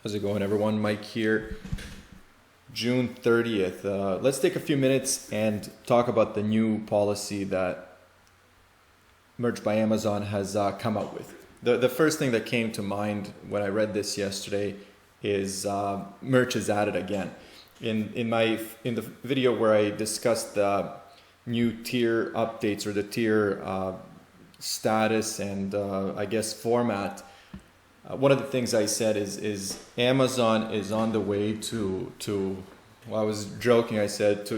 How's it going, everyone? Mike here. June 30th. Let's take a few minutes and talk about the new policy that Merch by Amazon has come up with. The first thing that came to mind when I read this yesterday is merch is added again. In the video where I discussed the new tier updates or the tier status and I guess format. One of the things I said is Amazon is on the way to well, I was joking, I said to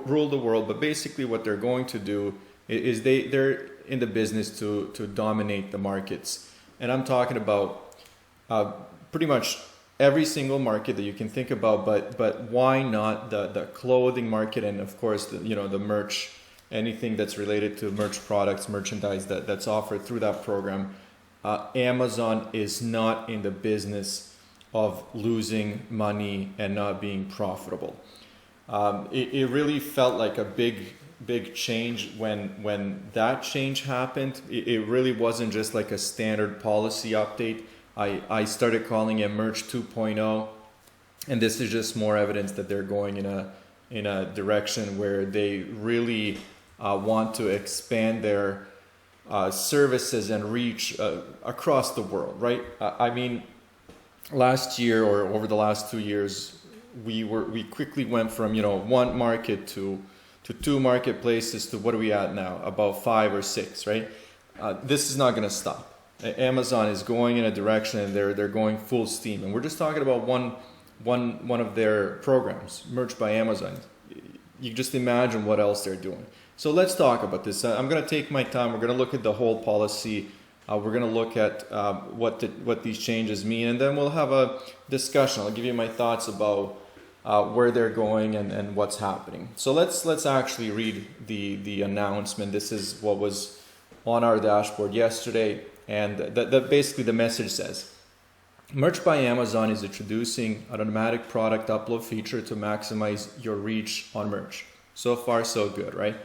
rule the world, but basically what they're going to do is they're in the business to dominate the markets. And I'm talking about pretty much every single market that you can think about, but why not the clothing market, and of course the merch, anything that's related to merch products, merchandise that's offered through that program. Amazon is not in the business of losing money and not being profitable. It really felt like a big change when that change happened. It really wasn't just like a standard policy update. I started calling it Merch 2.0, and this is just more evidence that they're going in a direction where they really want to expand their services and reach across the world, right? I mean, last year or over the last 2 years, we quickly went from one market to two marketplaces to what are we at now? About 5 or 6, right? This is not going to stop. Amazon is going in a direction, and they're going full steam, and we're just talking about one of their programs, Merch by Amazon. You just imagine what else they're doing. So let's talk about this. I'm going to take my time. We're going to look at the whole policy. We're going to look at what these changes mean, and then we'll have a discussion. I'll give you my thoughts about where they're going and what's happening. So let's actually read the announcement. This is what was on our dashboard yesterday, and that basically the message says, Merch by Amazon is introducing an automatic product upload feature to maximize your reach on merch. So far, so good, right?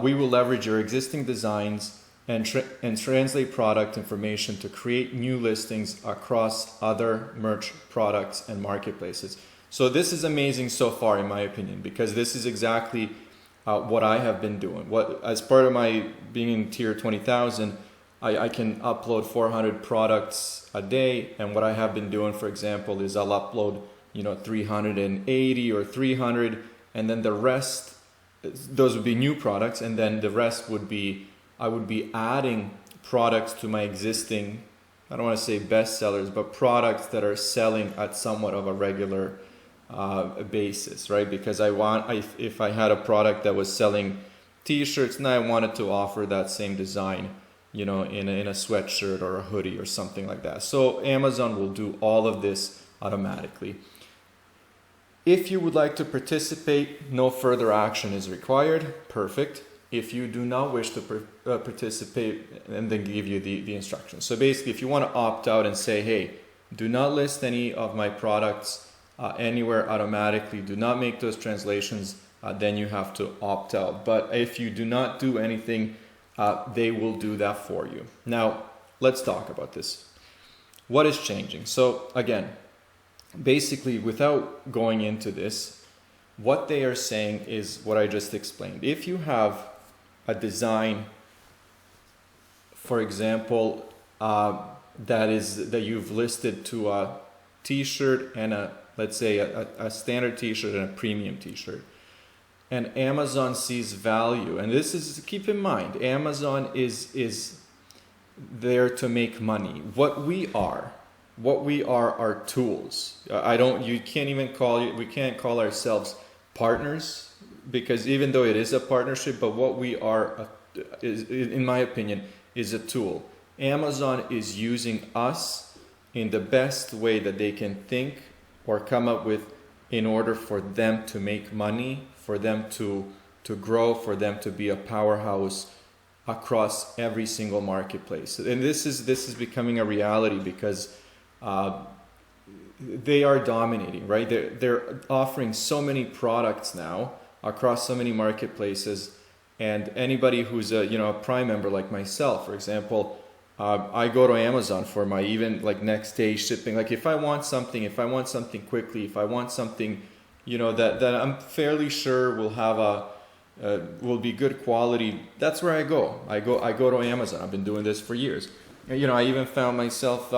We will leverage your existing designs and translate product information to create new listings across other merch products and marketplaces. So this is amazing so far, in my opinion, because this is exactly what I have been doing. As part of my being in tier 20,000, I can upload 400 products a day, and what I have been doing, for example, is I'll upload 380 or 300, and then the rest, those would be new products, and then the rest would be, I would be adding products to my existing, I don't want to say bestsellers, but products that are selling at somewhat of a regular basis, right? Because if I had a product that was selling t-shirts, and I wanted to offer that same design, in a sweatshirt or a hoodie or something like that. So Amazon will do all of this automatically. If you would like to participate, no further action is required. Perfect. If you do not wish to participate, and then give you the instructions. So basically, if you want to opt out and say, hey, do not list any of my products anywhere automatically, do not make those translations, then you have to opt out. But if you do not do anything, they will do that for you. Now, let's talk about this. What is changing? So again, basically, without going into this, what they are saying is what I just explained. If you have a design, for example, that you've listed to a t-shirt and let's say a standard t-shirt and a premium t-shirt, and Amazon sees value, and this is, keep in mind, Amazon is there to make money. What we are tools. We can't call ourselves partners, because even though it is a partnership, but what we are is, in my opinion, is a tool. Amazon is using us in the best way that they can think or come up with in order for them to make money, for them to grow, for them to be a powerhouse across every single marketplace. And this is becoming a reality because they are dominating, right? They're offering so many products now across so many marketplaces, and anybody who's a Prime member like myself, for example, I go to Amazon for my even like next day shipping. Like if I want something quickly, if I want something, that I'm fairly sure will have will be good quality. That's where I go. I go to Amazon. I've been doing this for years. I even found myself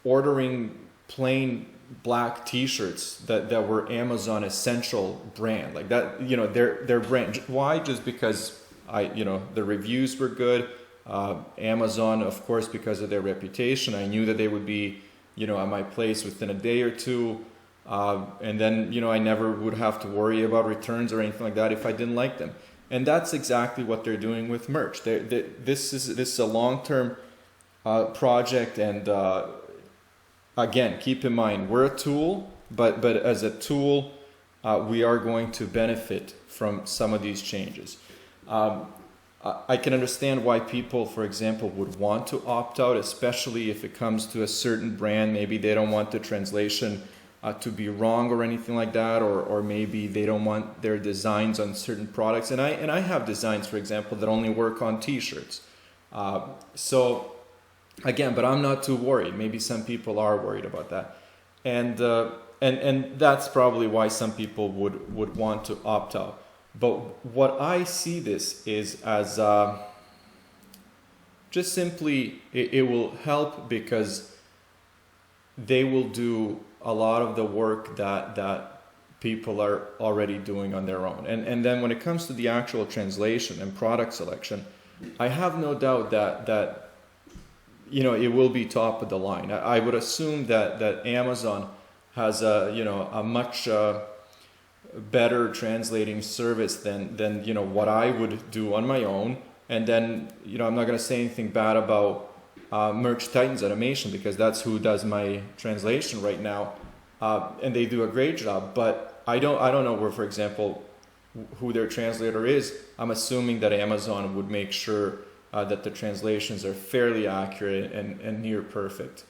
ordering plain black T-shirts that were Amazon Essential brand, like that. Their brand. Why? Just because the reviews were good. Amazon, of course, because of their reputation, I knew that they would be, at my place within a day or two. And then, I never would have to worry about returns or anything like that if I didn't like them. And that's exactly what they're doing with merch. This is a long-term project, and again, keep in mind, we're a tool, but as a tool, we are going to benefit from some of these changes. I can understand why people, for example, would want to opt out, especially if it comes to a certain brand. Maybe they don't want the translation to be wrong or anything like that, or maybe they don't want their designs on certain products. And I have designs, for example, that only work on T-shirts. So again, but I'm not too worried. Maybe some people are worried about that, and that's probably why some people would want to opt out. But what I see this is as just simply it will help because they will do a lot of the work that people are already doing on their own. And then when it comes to the actual translation and product selection, I have no doubt that it will be top of the line. I would assume that Amazon has a much better translating service than what I would do on my own. And then I'm not going to say anything bad about Merch Titans Animation, because that's who does my translation right now, and they do a great job. But I don't know where, for example, who their translator is. I'm assuming that Amazon would make sure that the translations are fairly accurate and near perfect,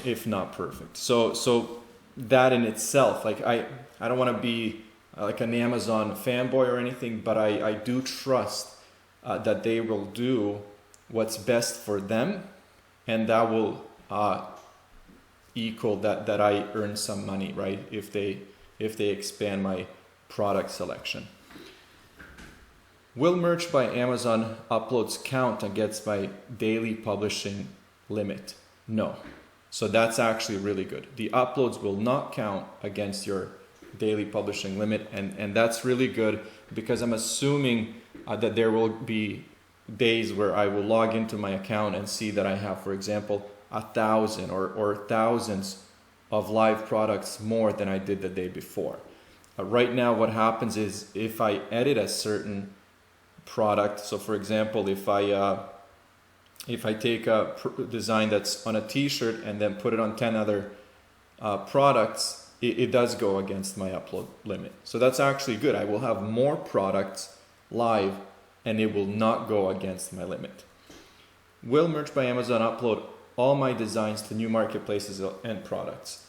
if not perfect. So that in itself, like I don't want to be like an Amazon fanboy or anything, but I do trust that they will do what's best for them, and that will equal that I earn some money, right? If they expand my product selection. Will Merch by Amazon uploads count against my daily publishing limit? No. So that's actually really good. The uploads will not count against your daily publishing limit, and that's really good, because I'm assuming that there will be days where I will log into my account and see that I have, for example, 1,000 or thousands of live products more than I did the day before. Right now what happens is, if I edit a certain product, so for example, if I take a design that's on a t-shirt and then put it on 10 other products, it does go against my upload limit. So that's actually good. I will have more products live and it will not go against my limit. Will Merch by Amazon upload all my designs to new marketplaces and products?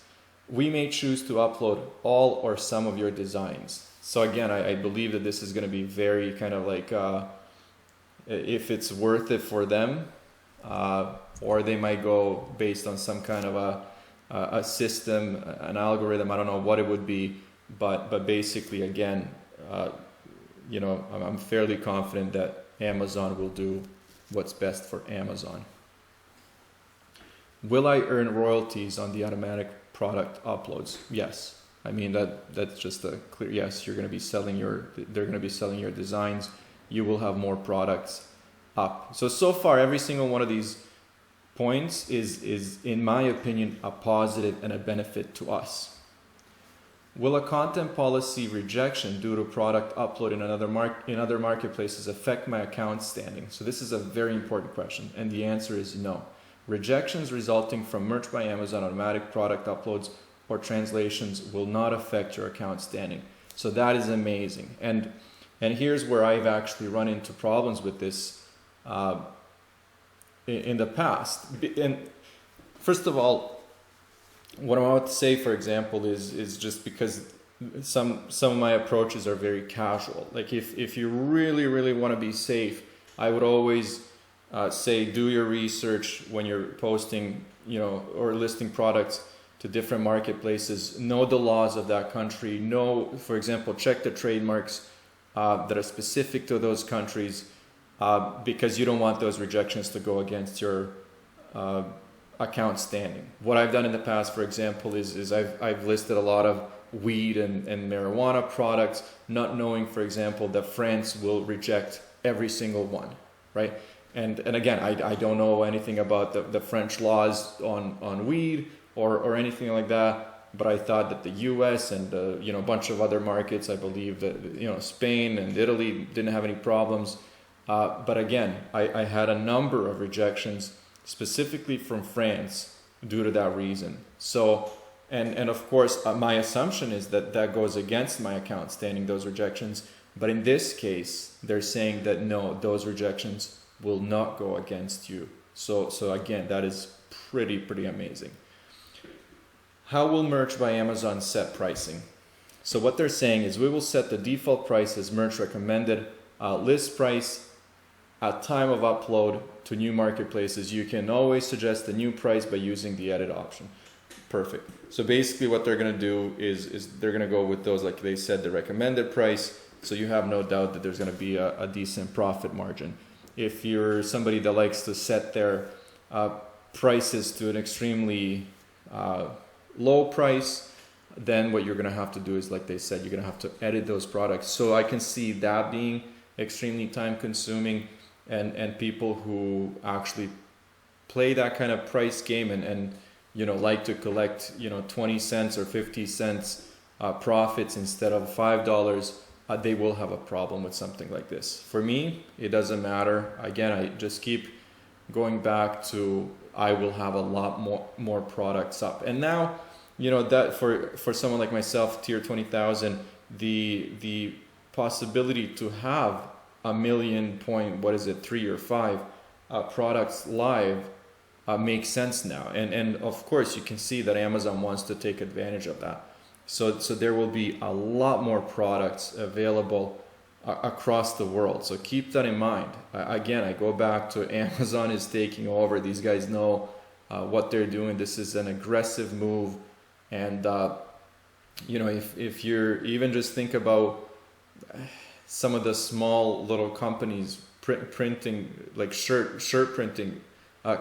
We may choose to upload all or some of your designs. So again, I believe that this is going to be very kind of like if it's worth it for them, or they might go based on some kind of a system, an algorithm. I don't know what it would be, but basically, again, I'm fairly confident that Amazon will do what's best for Amazon. Will I earn royalties on the automatic product uploads? Yes. I mean that's just a clear yes. They're going to be selling your designs. You will have more products up. So far, every single one of these points is in my opinion a positive and a benefit to us. Will a content policy rejection due to product upload in other marketplaces affect my account standing? So this is a very important question, and the answer is no. Rejections resulting from Merch by Amazon automatic product uploads or translations will not affect your account standing. So that is amazing. And here's where I've actually run into problems with this in the past. And first of all, what I'm about to say, for example, is just because some of my approaches are very casual. Like if you really want to be safe, I would always say do your research when you're posting, or listing products to different marketplaces. Know the laws of that country. Know, for example, check the trademarks that are specific to those countries, because you don't want those rejections to go against your account standing. What I've done in the past, for example, is I've listed a lot of weed and marijuana products, not knowing, for example, that France will reject every single one, right? And again, I don't know anything about the French laws on weed or anything like that, but I thought that the U.S. and a bunch of other markets, I believe that Spain and Italy didn't have any problems, but again, I had a number of rejections specifically from France due to that reason. So, and of course, my assumption is that goes against my account standing, those rejections. But in this case, they're saying that no, those rejections will not go against you. So again, that is pretty amazing. How will Merch by Amazon set pricing? So what they're saying is we will set the default price as Merch recommended, list price at time of upload to new marketplaces. You can always suggest the new price by using the edit option. Perfect. So basically what they're going to do is they're going to go with those, like they said, the recommended price. So you have no doubt that there's going to be a decent profit margin. If you're somebody that likes to set their prices to an extremely low price, then what you're going to have to do is, like they said, you're going to have to edit those products. So I can see that being extremely time consuming, and people who actually play that kind of price game and like to collect 20 cents or 50 cents profits instead of $5, they will have a problem with something like this. For me, it doesn't matter. Again, I just keep going back to I will have a lot more products up. And now, that for someone like myself, tier 20,000, the possibility to have 1 million point, 3 or 5 products live makes sense now. And of course, you can see that Amazon wants to take advantage of that. So there will be a lot more products available across the world. So keep that in mind. Again, I go back to Amazon is taking over. These guys know what they're doing. This is an aggressive move. And, if you're even just think about some of the small little companies printing, like shirt printing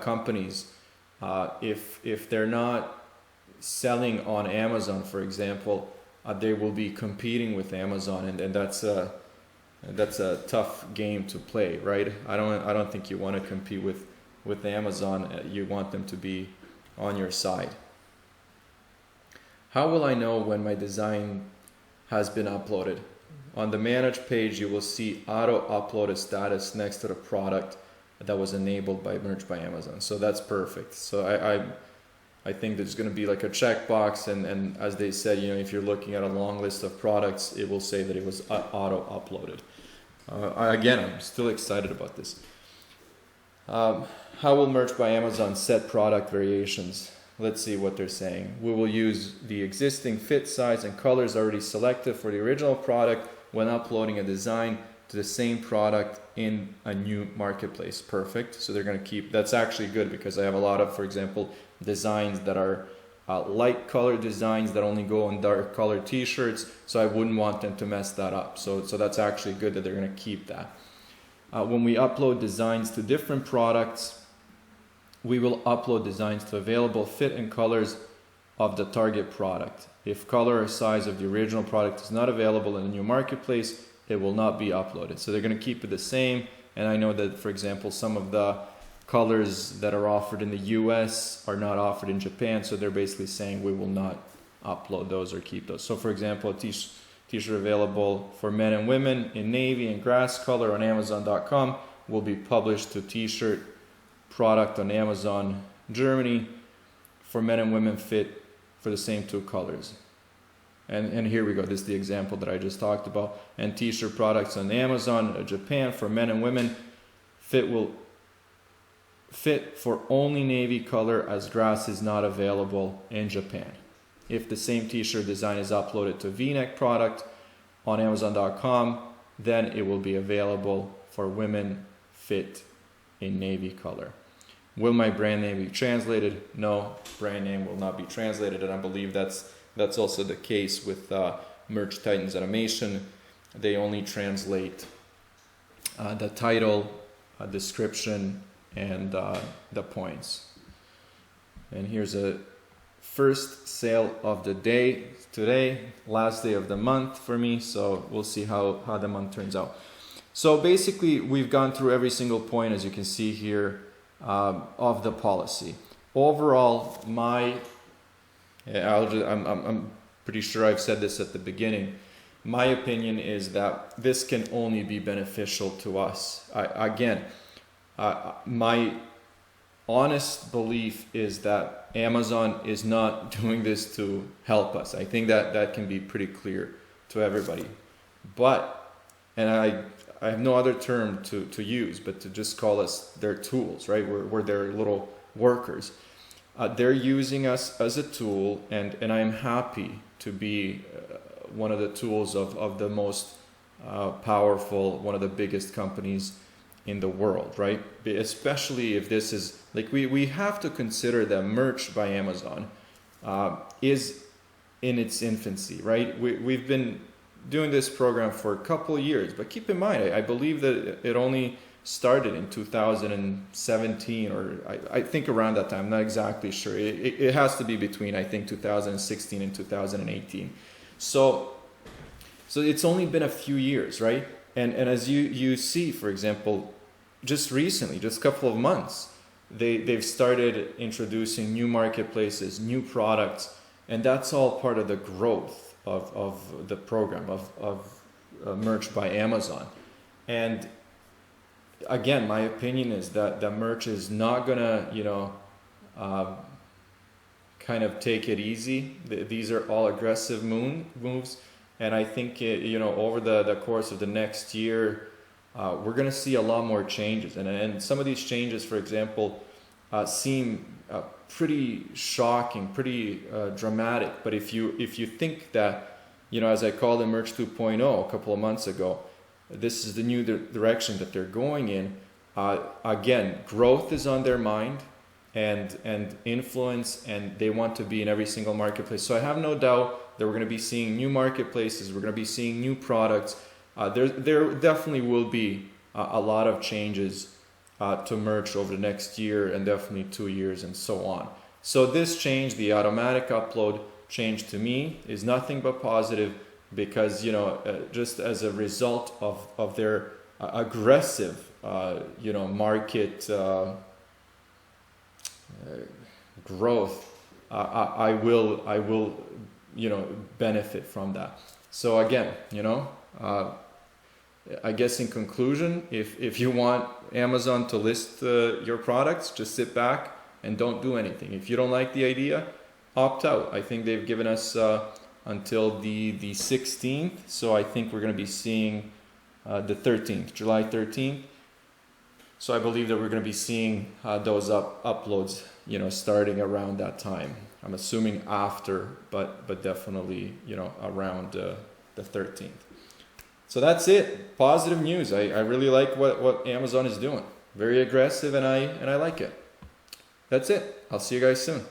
companies, if they're not selling on Amazon, for example, they will be competing with Amazon, and that's a tough game to play, right? I don't think you want to compete with Amazon. You want them to be on your side. How will I know when my design has been uploaded? On the manage page, you will see auto uploaded status next to the product that was enabled by Merch by Amazon. So that's perfect. So I think there's going to be like a checkbox, and as they said, if you're looking at a long list of products, it will say that it was auto uploaded. Again, I'm still excited about this. How will Merch by Amazon set product variations? Let's see what they're saying. We will use the existing fit, size, and colors already selected for the original product when uploading a design to the same product in a new marketplace. Perfect. So they're going to keep, that's actually good, because I have a lot of, for example, designs that are light color designs that only go on dark color t-shirts, so I wouldn't want them to mess that up. So that's actually good that they're going to keep that. When we upload designs to different products, we will upload designs to available fit and colors of the target product. If color or size of the original product is not available in the new marketplace, it will not be uploaded. So they're going to keep it the same. And I know that, for example, some of the colors that are offered in the US are not offered in Japan. So they're basically saying we will not upload those or keep those. So for example, a t-shirt available for men and women in navy and grass color on Amazon.com will be published to t-shirt product on Amazon Germany for men and women fit for the same 2 colors. And here we go. This is the example that I just talked about. And t-shirt products on Amazon Japan for men and women will fit for only navy color, as grass is not available in Japan. If the same t-shirt design is uploaded to v-neck product on Amazon.com, then it will be available for women fit in navy color. Will my brand name be translated? No, brand name will not be translated, and I believe that's also the case with Merch Titans Animation. They only translate the title, description, and the points. And here's a first sale of the day today, last day of the month for me, so we'll see how the month turns out. So basically, we've gone through every single point, as you can see here, of the policy. Overall, I'm pretty sure I've said this at the beginning. My opinion is that this can only be beneficial to us. My honest belief is that Amazon is not doing this to help us. I think that can be pretty clear to everybody. And I have no other term to use but to just call us their tools, right? We're their little workers. They're using us as a tool, and I'm happy to be one of the tools of the most powerful, one of the biggest companies in the world, right? Especially if this is, like, we have to consider that Merch by Amazon is in its infancy, right? We've been doing this program for a couple of years, but keep in mind, I believe that it only started in 2017, or I think around that time. I'm not exactly sure. It has to be between, I think, 2016 and 2018. So it's only been a few years, right? And as you see, for example, just recently, just a couple of months, they've started introducing new marketplaces, new products, and that's all part of the growth of the program of Merch by Amazon. And again, my opinion is that Merch is not gonna, kind of take it easy. These are all aggressive moves, and I think over the course of the next year, we're gonna see a lot more changes. And some of these changes, for example, seem pretty shocking, pretty dramatic. But if you think that, as I called it Merch 2.0 a couple of months ago, this is the new direction that they're going in. Again, growth is on their mind, and influence, and they want to be in every single marketplace. So I have no doubt that we're going to be seeing new marketplaces. We're going to be seeing new products. There definitely will be a lot of changes to Merch over the next year, and definitely 2 years, and so on. So this change, the automatic upload change, to me is nothing but positive, because just as a result of their aggressive market growth, I will benefit from that. So again, I guess in conclusion, if you want Amazon to list your products, just sit back and don't do anything. If you don't like the idea, opt out. I think they've given us until the 16th, so I think we're going to be seeing the 13th, July 13th. So I believe that we're going to be seeing those uploads, starting around that time. I'm assuming after, but definitely, around the 13th. So that's it. Positive news. I really like what Amazon is doing. Very aggressive, and I like it. That's it. I'll see you guys soon.